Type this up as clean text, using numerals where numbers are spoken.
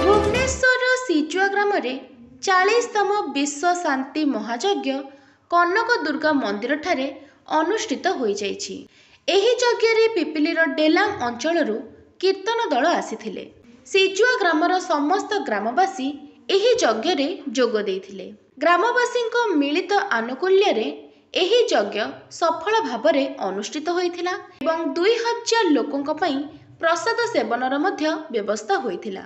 भुवनेश्वर सिजुआ ग्राम 40तम विश्व शांति महायज्ञ कनक दुर्गा मंदिर ठारे अनुष्ठित हो जाइछि। एही यज्ञ पिपिलीर डेलांग अंचलरू कीर्तन दल आसीथिले। सिजुआ ग्रामर समस्त ग्रामवासी एही यज्ञ रे जोग देइथिले। ग्रामवासींक मिलित आनुकूल्य रे एही यज्ञ सफल भावरे अनुष्ठित होइथिला एवं 2000 लोकंक पई प्रसाद सेवनर मध्य व्यवस्था होइथिला।